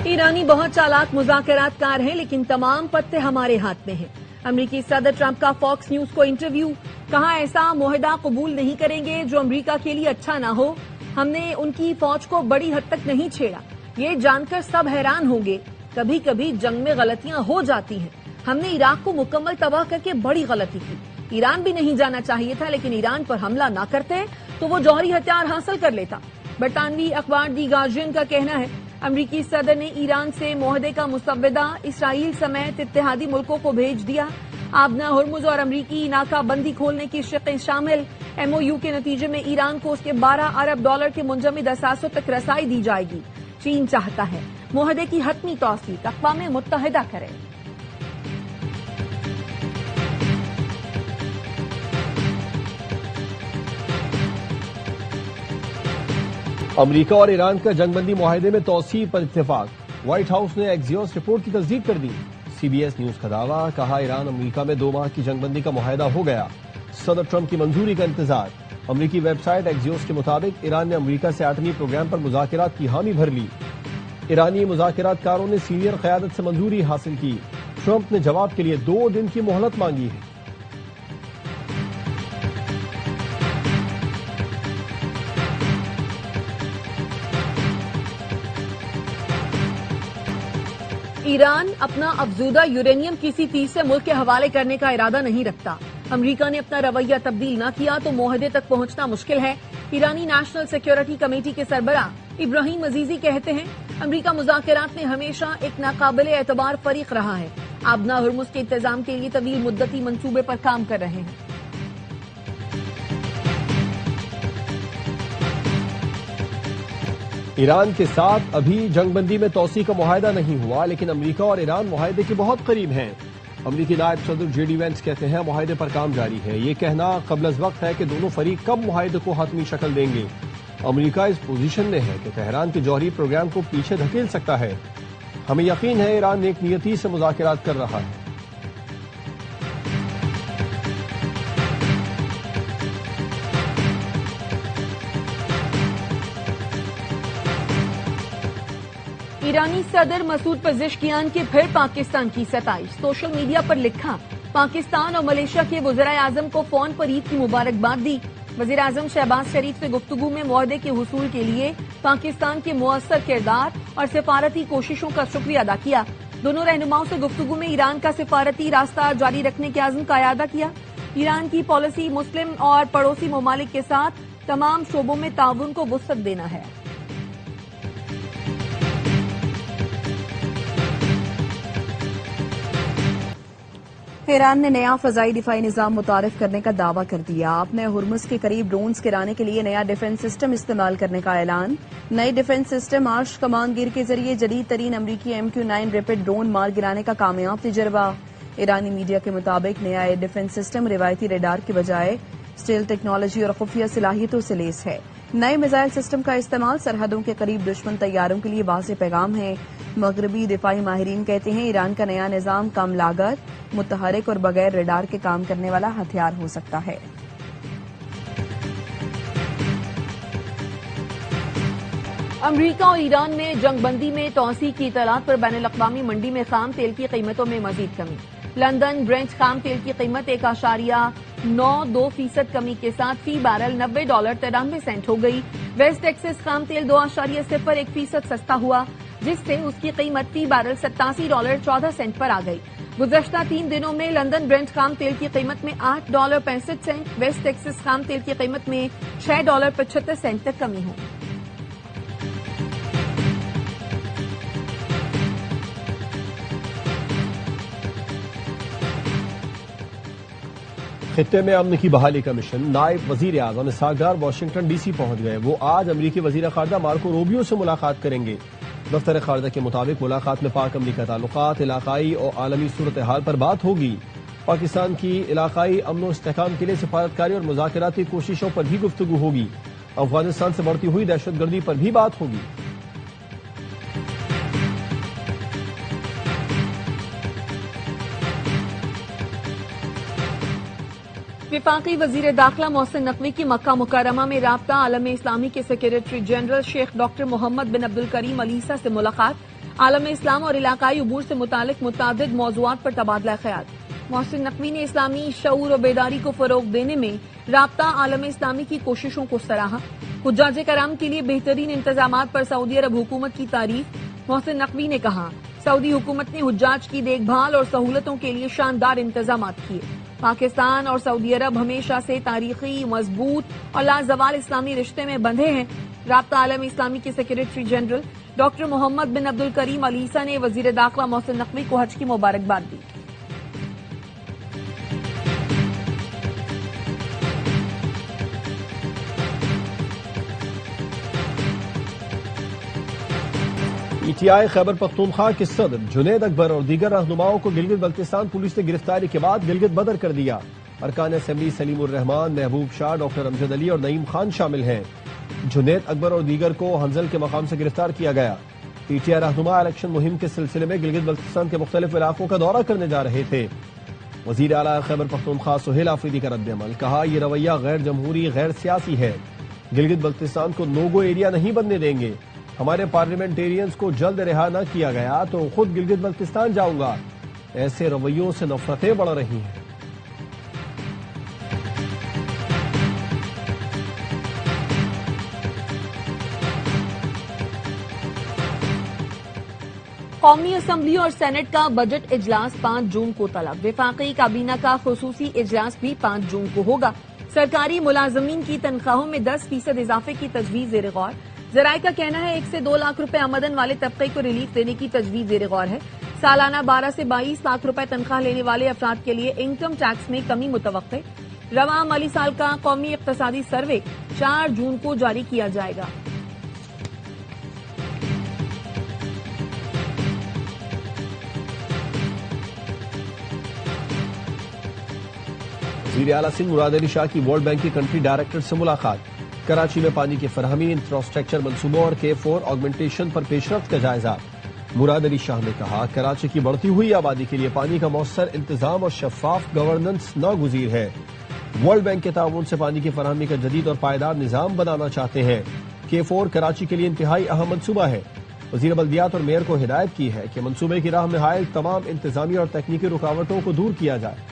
ایرانی بہت چالاک مذاکرات کار ہیں لیکن تمام پتے ہمارے ہاتھ میں ہیں۔ امریکی صدر ٹرمپ کا فاکس نیوز کو انٹرویو، کہا ایسا معاہدہ قبول نہیں کریں گے جو امریکہ کے لیے اچھا نہ ہو۔ ہم نے ان کی فوج کو بڑی حد تک نہیں چھیڑا، یہ جان کر سب حیران ہوں گے، کبھی کبھی جنگ میں غلطیاں ہو جاتی ہیں۔ ہم نے عراق کو مکمل تباہ کر کے بڑی غلطی کی۔ ایران بھی نہیں جانا چاہیے تھا، لیکن ایران پر حملہ نہ کرتے تو وہ جوہری ہتھیار حاصل کر لیتا۔ برطانوی اخبار دی گارجین کا کہنا ہے امریکی صدر نے ایران سے معاہدے کا مسودہ اسرائیل سمیت اتحادی ملکوں کو بھیج دیا۔ آبنا ہرمز اور امریکی ناکہ بندی کھولنے کی شقیں شامل۔ ایم او یو کے نتیجے میں ایران کو اس کے 12 ارب ڈالر کے منجمد اثاثوں تک رسائی دی جائے گی۔ چین چاہتا ہے معاہدے کی حتمی توثیق اقوام متحدہ کرے۔ امریکہ اور ایران کا جنگ بندی معاہدے میں توسیع پر اتفاق، وائٹ ہاؤس نے ایکزیوس رپورٹ کی تصدیق کر دی۔ سی بی ایس نیوز کا دعویٰ، کہا ایران امریکہ میں 2 ماہ کی جنگ بندی کا معاہدہ ہو گیا، صدر ٹرمپ کی منظوری کا انتظار۔ امریکی ویب سائٹ ایکزیوس کے مطابق ایران نے امریکہ سے ایٹمی پروگرام پر مذاکرات کی حامی بھر لی۔ ایرانی مذاکرات کاروں نے سینئر قیادت سے منظوری حاصل کی۔ ٹرمپ نے جواب کے لیے 2 دن کی مہلت مانگی ہے۔ ایران اپنا افزودہ یورینیم کسی تیسرے ملک کے حوالے کرنے کا ارادہ نہیں رکھتا۔ امریکہ نے اپنا رویہ تبدیل نہ کیا تو معاہدے تک پہنچنا مشکل ہے۔ ایرانی نیشنل سیکیورٹی کمیٹی کے سربراہ ابراہیم عزیزی کہتے ہیں امریکہ مذاکرات میں ہمیشہ ایک ناقابل اعتبار فریق رہا ہے۔ آبنا ہرمز کے انتظام کے لیے طویل مدتی منصوبے پر کام کر رہے ہیں۔ ایران کے ساتھ ابھی جنگ بندی میں توسیع کا معاہدہ نہیں ہوا، لیکن امریکہ اور ایران معاہدے کے بہت قریب ہیں۔ امریکی نائب صدر جے ڈی وینس کہتے ہیں معاہدے پر کام جاری ہے۔ یہ کہنا قبل از وقت ہے کہ دونوں فریق کب معاہدے کو حتمی شکل دیں گے۔ امریکہ اس پوزیشن میں ہے کہ تہران کے جوہری پروگرام کو پیچھے دھکیل سکتا ہے۔ ہمیں یقین ہے ایران نیک نیتی سے مذاکرات کر رہا ہے۔ ایرانی صدر مسعود پزشکیان کی پھر پاکستان کی ستائش، سوشل میڈیا پر لکھا پاکستان اور ملیشیا کے وزراء اعظم کو فون پر عید کی مبارکباد دی۔ وزیر اعظم شہباز شریف سے گفتگو میں معاہدے کے حصول کے لیے پاکستان کے مؤثر کردار اور سفارتی کوششوں کا شکریہ ادا کیا۔ دونوں رہنماؤں سے گفتگو میں ایران کا سفارتی راستہ جاری رکھنے کے عزم کا اعادہ کیا۔ ایران کی پالیسی مسلم اور پڑوسی ممالک کے ساتھ تمام شعبوں میں تعاون کو وسعت دینا ہے۔ ایران نے نیا فضائی دفاعی نظام متعارف کرنے کا دعویٰ کر دیا۔ اپنے ہرمز کے قریب ڈرونز گرانے کے لیے نیا ڈیفنس سسٹم استعمال کرنے کا اعلان۔ نئے ڈیفنس سسٹم آرش کمان گیر کے ذریعے جدید ترین امریکی MQ-9 ریپڈ ڈرون مار گرانے کا کامیاب تجربہ۔ ایرانی میڈیا کے مطابق نیا ڈیفنس سسٹم روایتی ریڈار کے بجائے اسٹیل ٹیکنالوجی اور خفیہ صلاحیتوں سے لیس ہے۔ نئے میزائل سسٹم کا استعمال سرحدوں کے قریب دشمن طیاروں کے لیے واضح پیغام ہے۔ مغربی دفاعی ماہرین کہتے ہیں ایران کا نیا نظام کم لاگت، متحرک اور بغیر ریڈار کے کام کرنے والا ہتھیار ہو سکتا ہے۔ امریکہ اور ایران میں جنگ بندی میں توسیع کی اطلاعات پر بین الاقوامی منڈی میں خام تیل کی قیمتوں میں مزید کمی۔ لندن برنٹ خام تیل کی قیمت 1.92% کمی کے ساتھ فی بیرل $90.93 ہو گئی۔ ویسٹ ٹیکسس خام تیل 2.01% سستا ہوا، جس سے اس کی قیمت فی بیرل $87.14 پر آ گئی۔ گزشتہ 3 دنوں میں لندن برنٹ خام تیل کی قیمت میں $8.65، ویسٹ ٹیکسس خام تیل کی قیمت میں $6.75 تک کمی ہوئی۔ خطے میں امن کی بحالی کا مشن، نائب وزیر اعظم Ishaq Dar Washington D C پہنچ گئے۔ وہ آج امریکی وزیر خارجہ مارکو روبیو سے ملاقات کریں گے۔ دفتر خارجہ کے مطابق ملاقات میں پاک امریکہ تعلقات، علاقائی اور عالمی صورتحال پر بات ہوگی۔ پاکستان کی علاقائی امن و استحکام کے لیے سفارتکاری اور مذاکراتی کوششوں پر بھی گفتگو ہوگی۔ افغانستان سے بڑھتی ہوئی دہشت گردی پر بھی بات ہوگی۔ وفاقی وزیر داخلہ محسن نقوی کی مکہ مکرمہ میں رابطہ عالم اسلامی کے سیکریٹری جنرل شیخ ڈاکٹر محمد بن عبدالکریم علیسہ سے ملاقات۔ عالم اسلام اور علاقائی امور سے متعلق متعدد موضوعات پر تبادلہ خیال۔ محسن نقوی نے اسلامی شعور و بیداری کو فروغ دینے میں رابطہ عالم اسلامی کی کوششوں کو سراہا۔ حجاج کرام کے لیے بہترین انتظامات پر سعودی عرب حکومت کی تعریف۔ محسن نقوی نے کہا، سعودی حکومت نے حجاج کی دیکھ بھال اور سہولتوں کے لیے شاندار انتظامات کیے۔ پاکستان اور سعودی عرب ہمیشہ سے تاریخی، مضبوط اور لازوال اسلامی رشتے میں بندھے ہیں۔ رابطہ عالم اسلامی کے سیکریٹری جنرل ڈاکٹر محمد بن عبد الکریم علیسہ نے وزیر داخلہ محسن نقوی کو حج کی مبارکباد دی۔ P T I Khyber Pakhtunkhwa کے صدر جنید اکبر اور دیگر رہنماؤں کو گلگت بلتستان پولیس نے گرفتاری کے بعد گلگت بدر کر دیا۔ ارکان اسمبلی سلیم الرحمان، محبوب شاہ، ڈاکٹر امجد علی اور نعیم خان شامل ہیں۔ جنید اکبر اور دیگر کو ہنزل کے مقام سے گرفتار کیا گیا۔ پی ٹی آئی رہنما الیکشن مہم کے سلسلے میں گلگت بلتستان کے مختلف علاقوں کا دورہ کرنے جا رہے تھے۔ وزیر اعلیٰ خیبر پختونخوا سہیل آفریدی کا رد عمل، کہا یہ رویہ غیر جمہوری، غیر سیاسی ہے۔ گلگت بلتستان کو نو گو ایریا نہیں بننے دیں گے۔ ہمارے پارلیمنٹیرینز کو جلد رہا نہ کیا گیا تو خود گلگت بلتستان جاؤں گا۔ ایسے رویوں سے نفرتیں بڑھ رہی ہیں۔ قومی اسمبلی اور سینٹ کا بجٹ اجلاس 5 جون کو طلب۔ وفاقی کابینہ کا خصوصی اجلاس بھی 5 جون کو ہوگا۔ سرکاری ملازمین کی تنخواہوں میں 10% اضافے کی تجویز زیر غور۔ ذرائع کا کہنا ہے 1 سے 2 لاکھ روپے آمدن والے طبقے کو ریلیف دینے کی تجویز زیر غور ہے۔ سالانہ 12 سے 22 لاکھ روپے تنخواہ لینے والے افراد کے لیے انکم ٹیکس میں کمی متوقع۔ رواں مالی سال کا قومی اقتصادی سروے 4 جون کو جاری کیا جائے گا۔ وزیر اعلیٰ سنگھ مراد علی شاہ کی ورلڈ بینک کے کنٹری ڈائریکٹر سے ملاقات۔ کراچی میں پانی کی فراہمی، انفراسٹرکچر منصوبوں اور K4 آگمنٹیشن پر پیش رفت کا جائزہ۔ مراد علی شاہ نے کہا، کراچی کی بڑھتی ہوئی آبادی کے لیے پانی کا مؤثر انتظام اور شفاف گورننس ناگزیر ہے۔ ورلڈ بینک کے تعاون سے پانی کی فراہمی کا جدید اور پائیدار نظام بنانا چاہتے ہیں۔ K4 کراچی کے لیے انتہائی اہم منصوبہ ہے۔ وزیر بلدیات اور میئر کو ہدایت کی ہے کہ منصوبے کی راہ میں حائل تمام انتظامی اور تکنیکی رکاوٹوں کو دور کیا جائے۔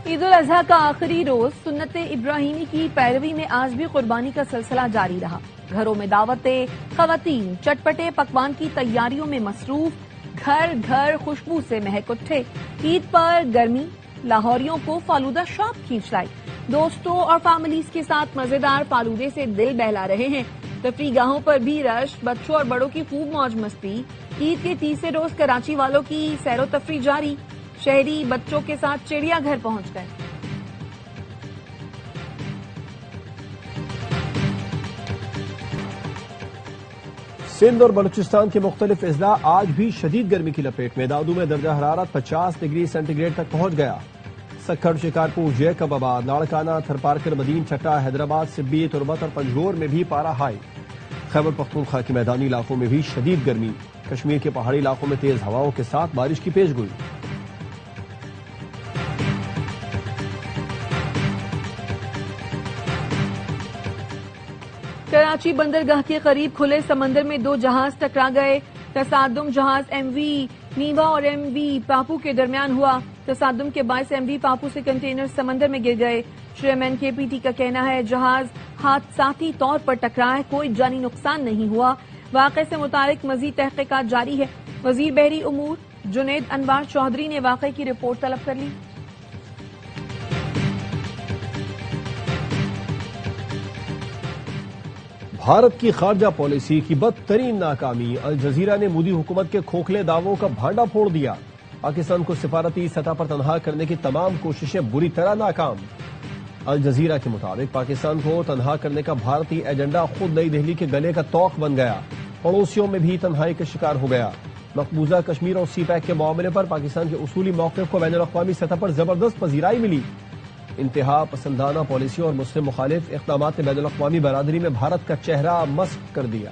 عید الاضحیٰ کا آخری روز سنت ابراہیمی کی پیروی میں آج بھی قربانی کا سلسلہ جاری رہا۔ گھروں میں دعوتیں، خواتین چٹپٹے پکوان کی تیاریوں میں مصروف، گھر گھر خوشبو سے مہک اٹھے۔ عید پر گرمی لاہوریوں کو فالودہ شوق کھینچ لائی۔ دوستوں اور فیملیز کے ساتھ مزیدار فالودے سے دل بہلا رہے ہیں۔ تفریح گاہوں پر بھی رش، بچوں اور بڑوں کی خوب موج مستی۔ عید کے تیسرے روز کراچی والوں کی سیر و تفریح جاری۔ شہری بچوں کے ساتھ چڑیا گھر پہنچ گئے۔ سندھ اور بلوچستان کے مختلف اضلاع آج بھی شدید گرمی کی لپیٹ میں۔ داودو میں درجہ حرارت 50 ڈگری سینٹی گریڈ تک پہنچ گیا۔ سکھڑ، شکارپور، جیکب آباد، لاڑکانہ، تھرپارکر، مدین چٹا، حیدرآباد، سبی، تربت اور پنجگور میں بھی پارا ہائی۔ خیبر پختونخوا کے میدانی علاقوں میں بھی شدید گرمی۔ کشمیر کے پہاڑی علاقوں میں تیز ہواؤں کے ساتھ بارش کی پیشگوئی۔ کراچی بندرگاہ کے قریب کھلے سمندر میں 2 جہاز ٹکرا گئے۔ تصادم جہاز ایم وی نیوا اور ایم وی پاپو کے درمیان ہوا۔ تصادم کے باعث ایم وی پاپو سے کنٹینر سمندر میں گر گئے۔ چیئرمین کے پی ٹی کا کہنا ہے جہاز حادثاتی طور پر ٹکرا ہے، کوئی جانی نقصان نہیں ہوا۔ واقعے سے متعلق مزید تحقیقات جاری ہے۔ وزیر بحری امور جنید انوار چودھری نے واقعے کی رپورٹ طلب کر لی۔ بھارت کی خارجہ پالیسی کی بدترین ناکامی، الجزیرہ نے مودی حکومت کے کھوکھلے دعووں کا بھانڈا پھوڑ دیا۔ پاکستان کو سفارتی سطح پر تنہا کرنے کی تمام کوششیں بری طرح ناکام۔ الجزیرہ کے مطابق پاکستان کو تنہا کرنے کا بھارتی ایجنڈا خود نئی دہلی کے گلے کا توق بن گیا، پڑوسیوں میں بھی تنہائی کا شکار ہو گیا۔ مقبوضہ کشمیر اور سی پیک کے معاملے پر پاکستان کے اصولی موقف کو بین الاقوامی سطح پر زبردست پذیرائی ملی۔ انتہا پسندانہ پالیسیوں اور مسلم مخالف اقدامات نے بین الاقوامی برادری میں بھارت کا چہرہ مسخ کر دیا۔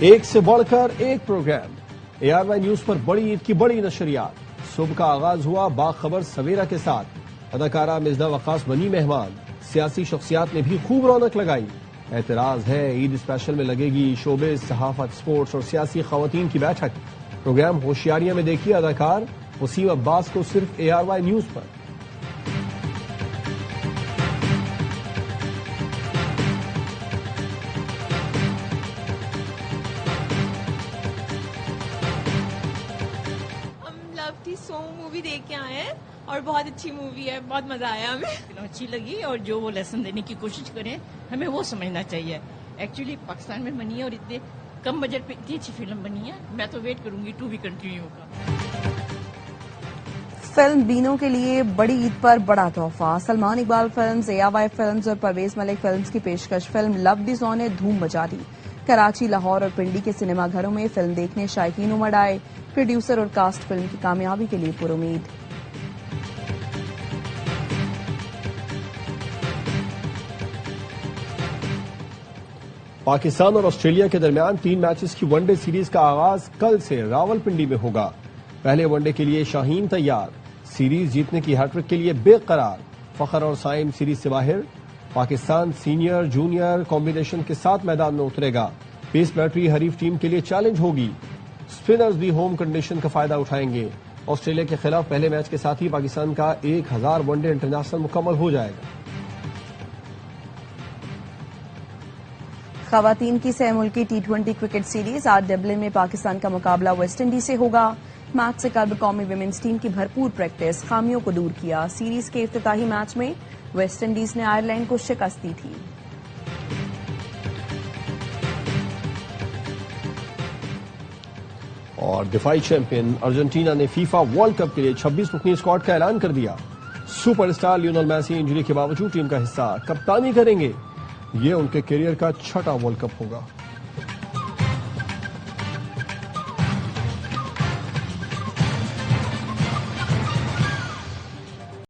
ایک سے بڑھ کر ایک پروگرام ARY نیوز پر بڑی عید کی بڑی نشریات. صبح کا آغاز ہوا باخبر سویرا کے ساتھ. اداکارہ مزدہ وقاص بنی مہمان. سیاسی شخصیات نے بھی خوب رونق لگائی. اعتراض ہے عید اسپیشل میں لگے گی شوبز، صحافت، سپورٹس اور سیاسی خواتین کی بیٹھک. پروگرام ہوشیاریاں میں دیکھیے اداکار وسیم عباس کو صرف ARY نیوز پر. سو مووی دیکھ کے آئے ہیں اور بہت اچھی مووی ہے، بہت مزہ آیا ہمیں. فلم اچھی لگی اور جو وہ لیسن دینے کی کوشش کریں ہمیں وہ سمجھنا چاہیے. ایکچولی پاکستان میں بنی ہے اور اتنے کم بجٹ پہ اتنی اچھی فلم بنی ہے. میں تو ویٹ کروں گی ٹو بھی کنٹینیو ہوگا. فلم بینوں کے لیے بڑی عید پر بڑا تحفہ. Salman Iqbal films, ARY films اور پرویز ملک فلمز کی پیشکش فلم لو دی زو نے دھوم مچا دی. کراچی، لاہور اور پنڈی کے سنیما گھروں میں فلم دیکھنے شائقین امڑ آئے. پروڈیوسر اور کاسٹ فلم کی کامیابی کے لیے پر امید. پاکستان اور آسٹریلیا کے درمیان 3 میچز کی ون ڈے سیریز کا آغاز کل سے راولپنڈی میں ہوگا. پہلے ون ڈے کے لیے شاہین تیار. سیریز جیتنے کی ہیٹرک کے لیے بے قرار. فخر اور سائم سیریز سے باہر. پاکستان سینئر جونیئر کمبینیشن کے ساتھ میدان میں اترے گا. پیس بیٹری حریف ٹیم کے لیے چیلنج ہوگی. اسپنرز بھی ہوم کنڈیشن کا فائدہ اٹھائیں گے. آسٹریلیا کے خلاف پہلے میچ کے ساتھ ہی پاکستان کا 1000 ون ڈے انٹرنیشنل مکمل ہو جائے گا. خواتین کی سہ ملکی T20 کرکٹ سیریز آج ڈبلن میں پاکستان کا مقابلہ ویسٹ انڈیز سے ہوگا. میچ سے قبل قومی ویمنز ٹیم کی بھرپور پریکٹس خامیوں کو دور کیا. سیریز کے افتتاحی میچ میں ویسٹ انڈیز نے آئرلینڈ کو شکست دی تھی. اور دفاعی چیمپئن ارجنٹینا نے فیفا ورلڈ کپ کے لیے 26 رکنی اسکواڈ کا اعلان کر دیا. Superstar Lionel Messi injury کے باوجود ٹیم کا حصہ کپتانی کریں گے. یہ ان کے کیریئر کا 6واں ورلڈ کپ ہوگا.